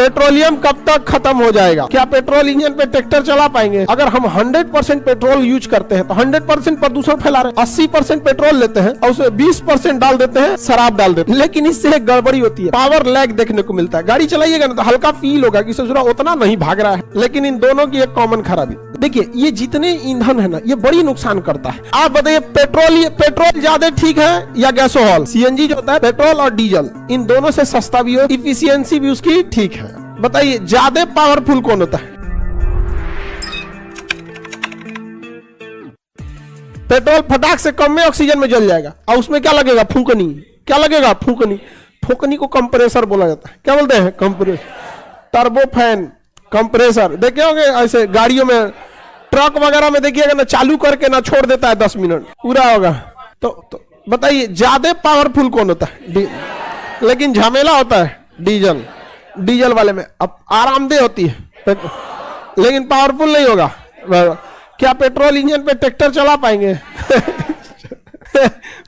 Petroleum कब तक खत्म हो जाएगा? क्या पेट्रोल इंजन पे ट्रैक्टर चला पाएंगे? अगर हम 100% पेट्रोल यूज करते हैं तो 100% प्रदूषण फैला रहे हैं। 80% पेट्रोल लेते हैं और उसमें 20% डाल देते हैं, शराब डाल देते हैं। लेकिन इससे एक गड़बड़ी होती है, पावर लैग देखने को मिलता है। गाड़ी चलाइएगा ना तो हल्का फील होगा कि ससुरा उतना नहीं भाग रहा है। लेकिन इन दोनों की एक कॉमन खराबी, देखिए ये जितने ईंधन है ना ये बड़ी नुकसान करता है। आप बताइए पेट्रोल ज्यादा ठीक है या गैसोहॉल? सीएनजी जो होता है पेट्रोल और डीजल इन दोनों से सस्ता भी हो, इफिशियंसी भी उसकी ठीक है। बताइए ज्यादा पावरफुल कौन होता है? पेट्रोल फटाक से कम में ऑक्सीजन में जल जाएगा और उसमें क्या लगेगा? फूकनी। क्या लगेगा? फूकनी। फूकनी को कंप्रेसर बोला जाता है। क्या बोलते हैं? Compressor, turbofan, compressor. देखे होंगे ऐसे गाड़ियों में, ट्रक वगैरह में देखिएगा ना, चालू करके ना छोड़ देता है 10 मिनट पूरा होगा। तो बताइए ज्यादा पावरफुल कौन होता है? लेकिन झमेला होता है डीजल। डीजल वाले में अब आरामदेह होती है लेकिन पावरफुल नहीं होगा। क्या पेट्रोल इंजन पे ट्रैक्टर चला पाएंगे?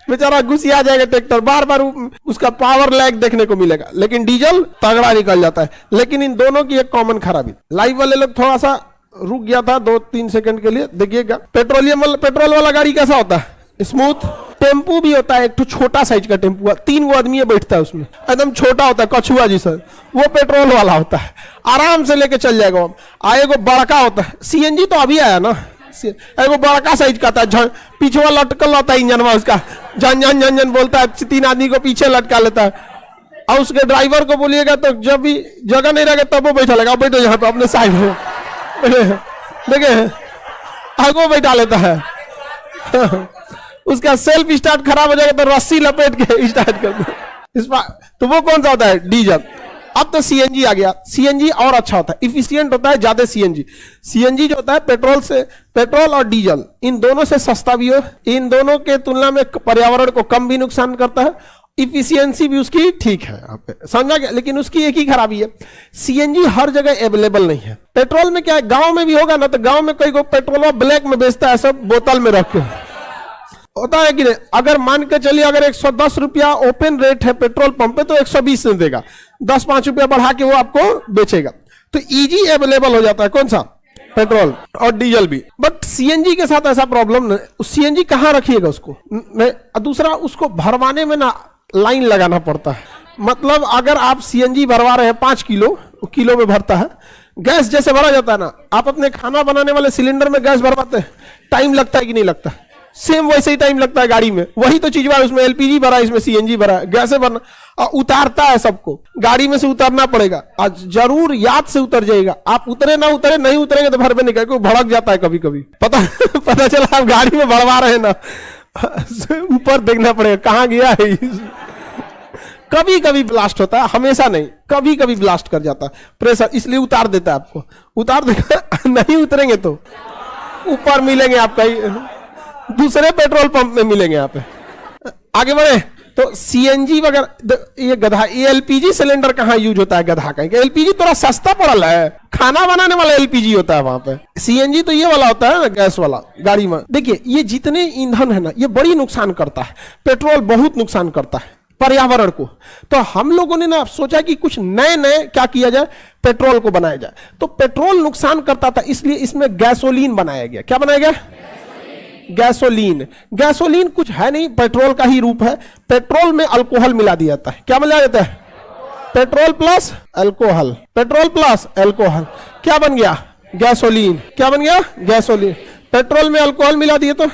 बेचारा घुसिया जाएगा ट्रैक्टर, बार बार उसका पावर लैग देखने को मिलेगा। लेकिन डीजल तगड़ा निकल जाता है। लेकिन इन दोनों की एक कॉमन खराबी, लाइव वाले लोग थोड़ा सा रुक गया था 2-3 सेकंड के लिए। देखिएगा पेट्रोल वाला गाड़ी कैसा होता है? स्मूथ। टेम्पू भी होता है, एक तो छोटा साइज का टेम्पू, 3 आदमी बैठता है उसमें, एकदम छोटा होता है, कछुआ जी सर, वो पेट्रोल वाला होता है, आराम से लेके चल जाएगा। आएगा बड़का होता है, सीएनजी तो अभी आया ना, एगो बड़का साइज का था, पीछे लटकल होता है इंजन में उसका, झन झन झन झन बोलता है, 3 आदमी को पीछे लटका लेता है। और उसके ड्राइवर को बोलिएगा तो जब भी जगह नहीं रहेगा तब वो बैठा लेगा, बैठो यहाँ पे अपने साइड में, देखे आगो बैठा लेता है। उसका सेल्फ स्टार्ट खराब हो जाएगा तो रस्सी लपेट के स्टार्ट कर दो। तो वो कौन सा होता है? डीजल। अब तो सीएनजी आ गया। सीएनजी और अच्छा होता है, इफिशिएंट होता है ज्यादा। सीएनजी जो होता है पेट्रोल और डीजल इन दोनों से सस्ता भी हो, इन दोनों के तुलना में पर्यावरण को कम भी नुकसान करता है, इफिशियंसी भी उसकी ठीक है। समझा गया? लेकिन उसकी एक ही खराबी है, सीएनजी हर जगह अवेलेबल नहीं है। पेट्रोल में क्या है, गांव में भी होगा ना तो गांव में कई को पेट्रोल ब्लैक में बेचता है, सब बोतल में रख के होता है कि नहीं। अगर मान के चलिए अगर 110 रुपया ओपन रेट है पेट्रोल पंप पे तो 120 में देगा, 10-5 रुपया बढ़ा के वो आपको बेचेगा। तो इजी अवेलेबल हो जाता है कौन सा? पेट्रोल और डीजल भी। बट सीएनजी के साथ ऐसा प्रॉब्लम नहीं। सीएनजी कहाँ रखिएगा उसको? दूसरा उसको भरवाने में ना लाइन लगाना पड़ता है। मतलब अगर आप सीएनजी भरवा रहे हैं 5 किलो में भरता है, गैस जैसे भरा जाता है ना, आप अपने खाना बनाने वाले सिलेंडर में गैस भरवाते हैं, टाइम लगता है कि नहीं लगता? सेम वैसे ही टाइम लगता है गाड़ी में। वही तो चीज, उसमें एलपीजी भरा, इसमें सीएनजी भरा, गैसे भरना उतारता है सबको, गाड़ी में से उतरना पड़ेगा। आज जरूर याद से उतर जाएगा। आप उतरे ना उतरे, नहीं उतरेंगे तो भर में नहीं, क्योंकि भड़क जाता है कभी कभी। पता चला आप गाड़ी में भरवा रहे हैं ना, ऊपर देखना पड़ेगा कहाँ गया है। कभी कभी ब्लास्ट होता है, हमेशा नहीं, कभी कभी ब्लास्ट कर जाता है प्रेशर, इसलिए उतार देता है आपको। उतार देगा, नहीं उतरेंगे तो ऊपर मिलेंगे आप कहीं दूसरे पेट्रोल पंप में मिलेंगे यहाँ पे। आगे बढ़े तो सीएनजी वगैरह, ये गधा, ये एलपीजी सिलेंडर कहाँ यूज होता है? गधा कहीं, एलपीजी थोड़ा सस्ता पड़ल है, खाना बनाने वाला एलपीजी होता है वहां पे। सीएनजी तो ये वाला होता है ना, गैस वाला गाड़ी में। देखिए ये जितने ईंधन है ना ये बड़ी नुकसान करता है। पेट्रोल बहुत नुकसान करता है पर्यावरण को। तो हम लोगों ने ना सोचा कि कुछ नए क्या किया जाए, पेट्रोल को बनाया जाए। तो पेट्रोल नुकसान करता था, इसलिए इसमें गैसोलीन बनाया गया। क्या बनाया गया? गैसोलीन कुछ है नहीं, पेट्रोल का ही रूप है। पेट्रोल में अल्कोहल मिला दिया जाता है। क्या मिला जाता है? Petrol plus alcohol, petrol plus alcohol, क्या बन गया? गैसोलीन। क्या बन गया? गैसोलीन। पेट्रोल में अल्कोहल मिला दिए तो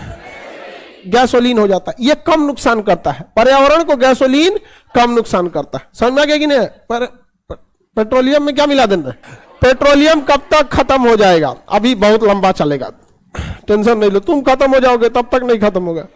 गैसोलीन हो जाता है। ये कम नुकसान करता है पर्यावरण को, गैसोलीन कम नुकसान करता है। समझ में आ गया कि नहीं? पर पेट्रोलियम में क्या मिला देना? पेट्रोलियम कब तक खत्म हो जाएगा? अभी बहुत लंबा चलेगा, टेंशन नहीं लो। तुम खत्म हो जाओगे तब तक नहीं खत्म होगा,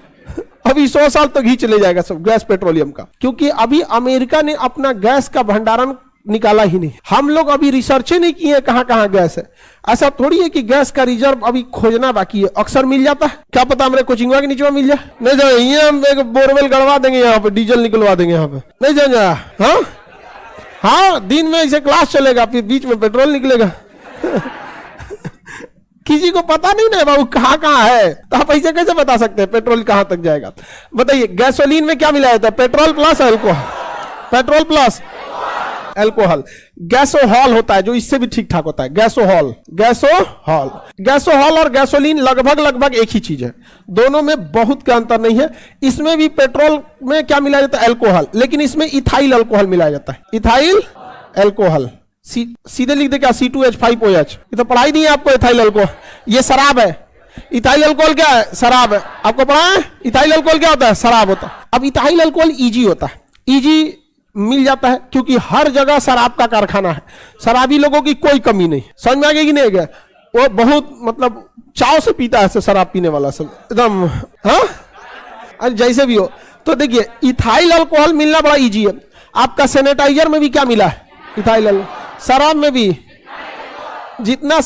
अभी 100 साल तक ही चले जाएगा सब गैस पेट्रोलियम का। क्योंकि अभी अमेरिका ने अपना गैस का भंडारण निकाला ही नहीं। हम लोग अभी रिसर्च नहीं किए कहां कहां गैस है। ऐसा थोड़ी है कि गैस का रिजर्व अभी खोजना बाकी है, अक्सर मिल जाता है। क्या पता हमारे कोचिंगवा के नीचे मिल जाए। नहीं जाओ, ये हम एक बोरवेल गड़वा देंगे, यहाँ पे डीजल निकलवा देंगे यहाँ पे। नहीं जाओ, हाँ दिन में ऐसे क्लास चलेगा, फिर बीच में पेट्रोल निकलेगा। किसी को पता नहीं ना बाबू कहाँ है, तो आप ऐसे कैसे बता सकते हैं पेट्रोल कहां तक जाएगा? बताइए गैसोलीन में क्या मिलाया था? Petrol plus alcohol, petrol plus alcohol. Gasohol होता है जो इससे भी ठीक ठाक होता है, गैसोहॉल। गैसोहॉल, गैसोहॉल और गैसोलीन लगभग एक ही चीज है, दोनों में बहुत का अंतर नहीं है। इसमें भी पेट्रोल में क्या मिलाया जाता है, अल्कोहल, लेकिन इसमें इथाइल अल्कोहल मिलाया जाता है, इथाइल अल्कोहल। सीधे लिख दे क्या, C2H5OH। ये तो पढ़ाई नहीं है आपको इथाइल अल्कोहल, ये शराब है। इथाइल अल्कोहल क्या है, शराब है, आपको पढ़ा है। इथाइल अल्कोहल क्या होता है, शराब होता है। अब इथाइल अल्कोहल ईजी होता है, ईजी मिल जाता है क्योंकि हर जगह शराब का कारखाना है, शराबी लोगों की कोई कमी नहीं। समझ में आ गया कि नहीं गया, वो बहुत मतलब चाव से पीता है शराब पीने वाला सब एकदम, हाँ जैसे भी हो। तो देखिए इथाइल अल्कोहल मिलना बड़ा इजी है। आपका सैनिटाइजर में भी क्या मिला है, इथाइल अल्कोहल। शराब में भी, जितना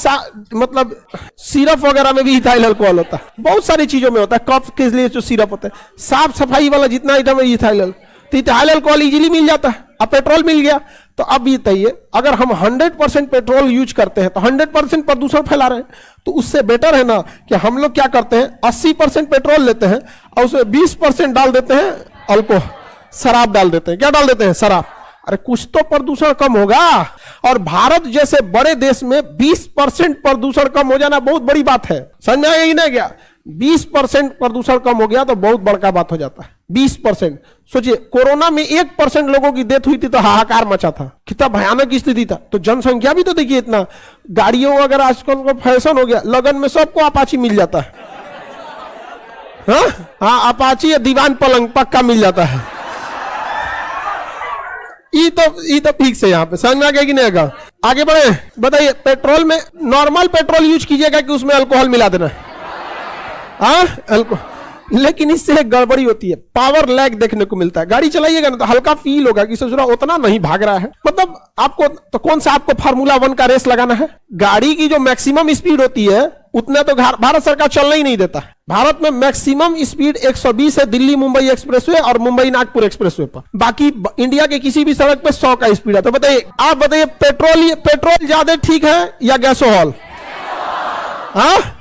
मतलब सिरप वगैरह में भी इथाइल अल्कोहल होता है, बहुत सारी चीजों में होता है। कफ के लिए जो सिरप होता है, साफ सफाई वाला जितना आइटम है इथाइल, तो इथाइल अल्कोहल इजीली मिल जाता है। अब पेट्रोल मिल गया, तो अब ये बताइए अगर हम 100% पेट्रोल यूज करते हैं तो 100% प्रदूषण फैला रहे हैं। तो उससे बेटर है ना कि हम लोग क्या करते हैं, 80% पेट्रोल लेते हैं और उसमें 20% डाल देते हैं अल्कोहल, शराब डाल देते हैं। क्या डाल देते हैं, शराब। अरे कुछ तो प्रदूषण कम होगा। और भारत जैसे बड़े देश में 20% प्रदूषण कम हो जाना बहुत बड़ी बात है। समझ में आया कि नहीं गया, 20% प्रदूषण कम हो गया तो बहुत बड़का बात हो जाता है। 20%, सोचिए कोरोना में 1% लोगों की डेथ हुई थी तो हाहाकार मचा था, कितना भयानक स्थिति था। तो जनसंख्या भी तो देखिए इतना, गाड़ियों वगैरह आजकल का फैशन हो गया, लगन में सबको अपाची मिल जाता है। हाँ अपाची या दीवान पलंग पक्का मिल जाता है। ये तो ठीक से यहाँ पे समझ में आ गया कि नहीं आएगा। आगे बढ़े, बताइए पेट्रोल में नॉर्मल पेट्रोल यूज कीजिएगा कि उसमें अल्कोहल मिला देना, हाँ अल्कोहल। लेकिन इससे एक गड़बड़ी होती है, पावर लैग देखने को मिलता है। गाड़ी चलाइएगा ना तो हल्का फील होगा कि ससुरा उतना नहीं भाग रहा है। मतलब आपको तो कौन सा आपको फार्मूला 1 का रेस लगाना है, गाड़ी की जो मैक्सिमम स्पीड होती है उतना तो भारत सरकार चलना ही नहीं देता। भारत में मैक्सिमम स्पीड 120 है दिल्ली मुंबई एक्सप्रेसवे और मुंबई नागपुर एक्सप्रेसवे पर। बाकी इंडिया के किसी भी सड़क पे 100 का स्पीड है। तो बताइए, आप बताइए पेट्रोल ज्यादा ठीक है या गैसोहॉल? हाँ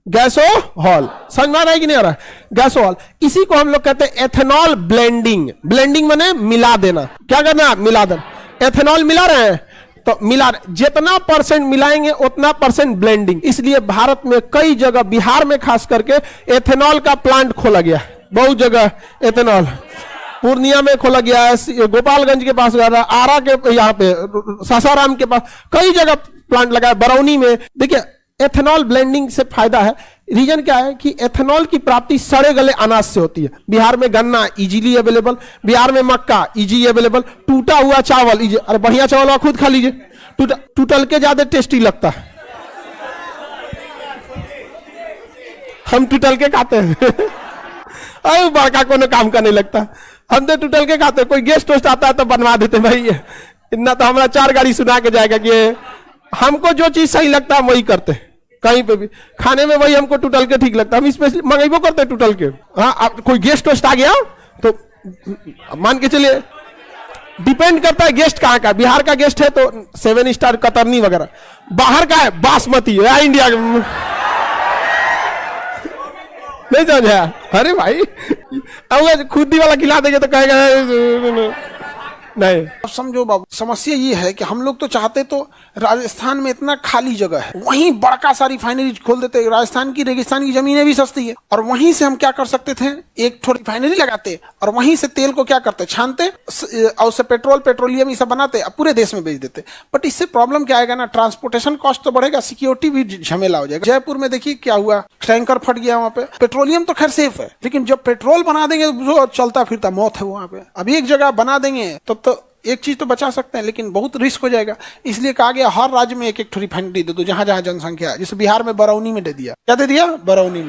गैसोहॉल। समझ में आ रहा है कि नहीं आ रहा है, गैसोहॉल। इसी को हम लोग कहते हैं एथेनॉल ब्लेंडिंग। ब्लेंडिंग माने मिला देना। क्या करना, मिला देना। एथेनॉल मिला रहे हैं तो मिला, जितना परसेंट मिलाएंगे उतना परसेंट ब्लेंडिंग। इसलिए भारत में कई जगह, बिहार में खास करके एथेनॉल का प्लांट खोला गया, बहुत जगह एथेनॉल। पूर्णिया में खोला गया है, गोपालगंज के पास, आरा के यहाँ पे, सासाराम के पास, कई जगह प्लांट लगा है, बरौनी में। देखिए एथेनॉल ब्लेंडिंग से फायदा है। रीजन क्या है कि एथेनॉल की प्राप्ति सड़े गले अनाज से होती है। बिहार में गन्ना इजीली अवेलेबल, बिहार में मक्का इजी अवेलेबल, टूटा हुआ चावल इजी। अरे बढ़िया चावल आप खुद खा लीजिए, टूटल के ज्यादा टेस्टी लगता है। हम टूटल के खाते हैं अरे बड़का कोनो काम का नहीं लगता, हम तो टूटल के खाते हैं। कोई गेस्ट वेस्ट आता है तो बनवा देते भाई, इतना तो हमारा 4 गाड़ी सुना के जाएगा कि हमको जो चीज सही लगता है वही करते हैं। कहीं पे भी खाने में वही हमको टूटल के ठीक लगता है, हम स्पेशली मंगेबो करते हैं टूटल के। हाँ कोई गेस्ट वेस्ट आ गया तो मान के चलिए, डिपेंड करता है गेस्ट कहाँ का। बिहार का गेस्ट है तो 7 स्टार कतरनी वगैरह, बाहर का है बासमती या इंडिया नहीं समझा। अरे भाई अब खुद ही वाला खिला देंगे तो कहेगा नहीं। अब समझो बाबू, समस्या ये है कि हम लोग तो चाहते तो राजस्थान में इतना खाली जगह है, वहीं बड़का सा रिफाइनरी खोल देते। राजस्थान की रेगिस्तान की जमीनें भी सस्ती है, और वहीं से हम क्या कर सकते थे, एक थोड़ी रिफाइनरी लगाते और वहीं से तेल को क्या करते, छानते और उससे पेट्रोलियम ये सब बनाते और पूरे देश में बेच देते। बट इससे प्रॉब्लम क्या आएगा ना, ट्रांसपोर्टेशन कॉस्ट तो बढ़ेगा, सिक्योरिटी भी झमेला हो जाएगा। जयपुर में देखिए क्या हुआ, टैंकर फट गया वहां पे। पेट्रोलियम तो खैर सेफ है, लेकिन जब पेट्रोल बना देंगे तो चलता फिरता मौत है वहां पे। अब एक जगह बना देंगे तो एक चीज तो बचा सकते हैं, लेकिन बहुत रिस्क हो जाएगा। इसलिए कहा गया हर राज्य में एक रिफाइनरी दे दो, जहां जहां जनसंख्या है। जैसे बिहार में बरौनी में दे दिया, क्या दे दिया, बरौनी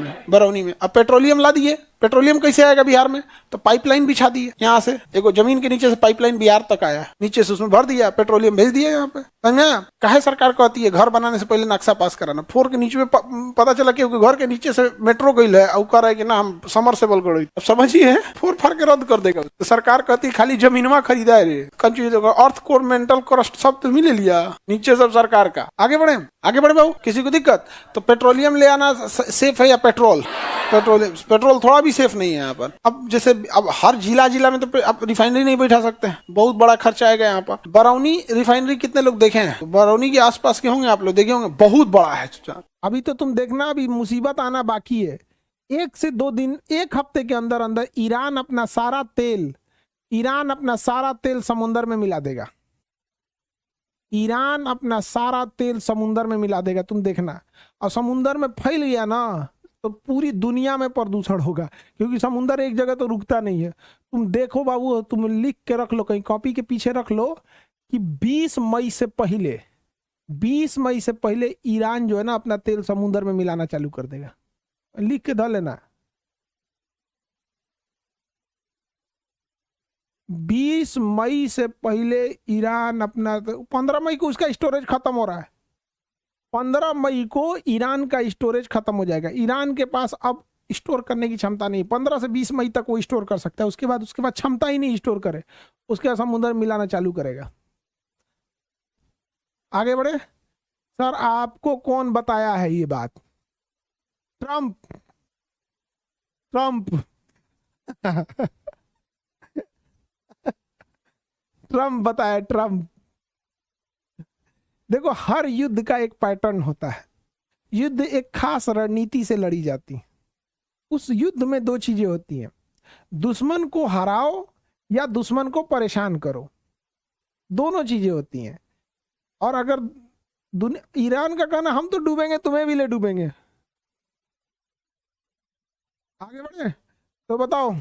में। अब पेट्रोलियम ला दिए, पेट्रोलियम कैसे आएगा बिहार में, तो पाइपलाइन बिछा दी है। यहाँ से एक जमीन के नीचे से पाइपलाइन बिहार तक आया, नीचे से उसमें भर दिया, पेट्रोलियम भेज दिया यहाँ पे। समझा, काहे सरकार कहती है घर बनाने से पहले नक्शा पास कराना। 4 के नीचे में पता चला कि घर के नीचे से मेट्रो गई है और कह रहा है कि ना हम समरसेबल करो। अब समझिए 4 फाड़ के रद्द कर देगा। तो सरकार कहती है खाली जमीनवा खरीदा है रे, कंफ्यूज होगा, अर्थ कोर मेंटल क्रस्ट सब तो मिले लिया, नीचे सब सरकार का। आगे बढ़े बाबू, किसी को दिक्कत तो पेट्रोलियम ले आना सेफ है या पेट्रोल? पेट्रोल थोड़ा भी सेफ नहीं है यहाँ पर। अब जैसे अब हर जिला में तो अब रिफाइनरी नहीं बैठा सकते हैं, बहुत बड़ा खर्चा आएगा यहाँ पर। बरौनी रिफाइनरी कितने लोग देखे हैं? तो बरौनी के आसपास के होंगे, आप लोग देखे होंगे, बहुत बड़ा है। अभी तो तुम देखना, अभी मुसीबत आना बाकी है। 1 से 2 दिन, 1 हफ्ते के अंदर अंदर ईरान अपना सारा तेल समुद्र में मिला देगा। ईरान अपना सारा तेल समुद्र में मिला देगा, तुम देखना। और समुद्र में फैल गया ना तो पूरी दुनिया में प्रदूषण होगा, क्योंकि समुद्र एक जगह तो रुकता नहीं है। तुम देखो बाबू, तुम लिख के रख लो, कहीं कॉपी के पीछे रख लो कि 20 मई से पहले ईरान जो है ना अपना तेल समुद्र में मिलाना चालू कर देगा। लिख के धर लेना, 20 मई से पहले ईरान अपना, 15 मई को उसका स्टोरेज खत्म हो रहा है। 15 मई को ईरान का स्टोरेज खत्म हो जाएगा। ईरान के पास अब स्टोर करने की क्षमता नहीं। 15 से 20 मई तक वो स्टोर कर सकता है, उसके बाद क्षमता ही नहीं स्टोर करे। उसके बाद समुद्र मिलाना चालू करेगा। आगे बढ़े सर, आपको कौन बताया है ये बात? ट्रम्प ट्रम्प बताया, ट्रम्प। देखो, हर युद्ध का एक पैटर्न होता है। युद्ध एक खास रणनीति से लड़ी जाती है। उस युद्ध में 2 चीजें होती हैं, दुश्मन को हराओ या दुश्मन को परेशान करो, दोनों चीजें होती हैं। और अगर ईरान का कहना हम तो डूबेंगे, तुम्हें भी ले डूबेंगे। आगे बढ़े तो बताओ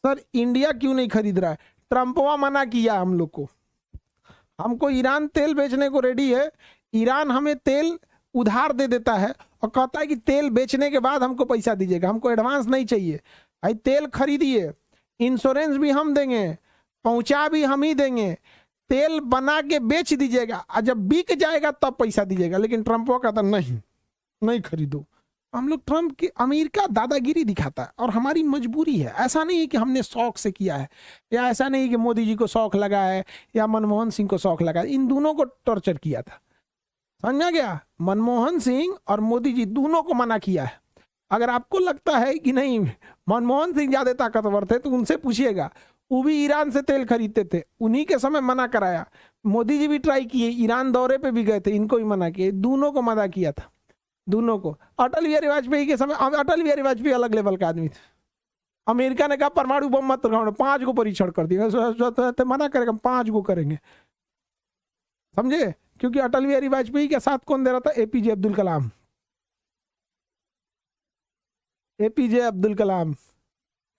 सर, इंडिया क्यों नहीं खरीद रहा है? ट्रम्पवा मना किया हम लोग को। हमको ईरान तेल बेचने को रेडी है। ईरान हमें तेल उधार दे देता है और कहता है कि तेल बेचने के बाद हमको पैसा दीजिएगा, हमको एडवांस नहीं चाहिए। भाई तेल खरीदिए, इंश्योरेंस भी हम देंगे, पहुंचा भी हम ही देंगे, तेल बना के बेच दीजिएगा, और जब बिक जाएगा तब पैसा दीजिएगा। लेकिन ट्रम्प कहता नहीं खरीदो। हम लोग ट्रम्प की अमेरिका दादागिरी दिखाता है और हमारी मजबूरी है। ऐसा नहीं है कि हमने शौक से किया है, या ऐसा नहीं कि मोदी जी को शौक लगा है या मनमोहन सिंह को शौक लगा है। इन दोनों को टॉर्चर किया था, समझा गया? मनमोहन सिंह और मोदी जी दोनों को मना किया है। अगर आपको लगता है कि नहीं मनमोहन सिंह ज्यादा ताकतवर थे तो उनसे पूछिएगा, वो भी ईरान से तेल खरीदते थे, उन्हीं के समय मना कराया। मोदी जी भी ट्राई किए, ईरान दौरे पे भी गए थे, इनको भी मना किए, दोनों को मना किया था, दोनों को। अटल बिहारी वाजपेयी के समय, अटल बिहारी वाजपेयी अलग लेवल का आदमी थे। अमेरिका ने कहा परमाणु बम मत लगाओ, 5 को परीक्षण कर दिया, मना करेगा 5 को करेंगे, समझे? क्योंकि अटल बिहारी वाजपेयी के साथ कौन दे रहा था? एपीजे अब्दुल कलाम।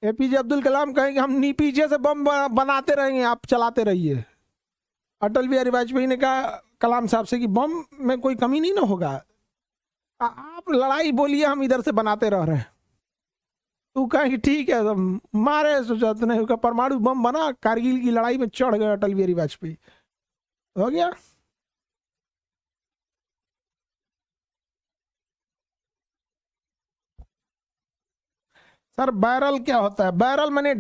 एपीजे अब्दुल कलाम कहेंगे हम नी पीछे से बम बनाते रहेंगे, आप चलाते रहिए। अटल बिहारी वाजपेयी ने कहा कलाम साहब से कि बम में कोई कमी नहीं ना होगा, आप लड़ाई बोलिए, हम इधर से बनाते रह रहे हैं। तू कहेंगे ठीक है, मारे सोचते नहीं, परमाणु बम बना, कारगिल की लड़ाई में चढ़ गए अटल बिहारी वाजपेयी, हो गया। सर बैरल क्या होता है? बैरल माने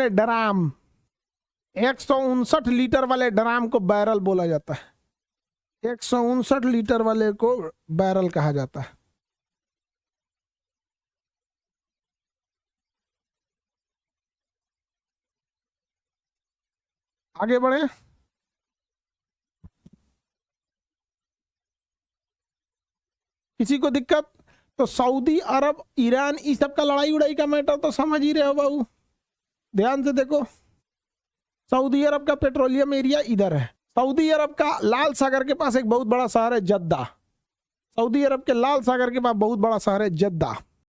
ड्राम, 159 लीटर वाले ड्राम को बैरल बोला जाता है। 159 लीटर वाले को बैरल कहा जाता है। आगे बढ़े। किसी को दिक्कत? तो सऊदी अरब, ईरान, इस सब का लड़ाई उड़ाई का मैटर तो समझ ही रहे हो बाबू, ध्यान से देखो। सऊदी अरब का पेट्रोलियम एरिया इधर है। सऊदी अरब का लाल सागर के पास एक बहुत बड़ा शहर है जद्दा। सऊदी अरब के लाल सागर के पास बहुत बड़ा शहर है जद्दा।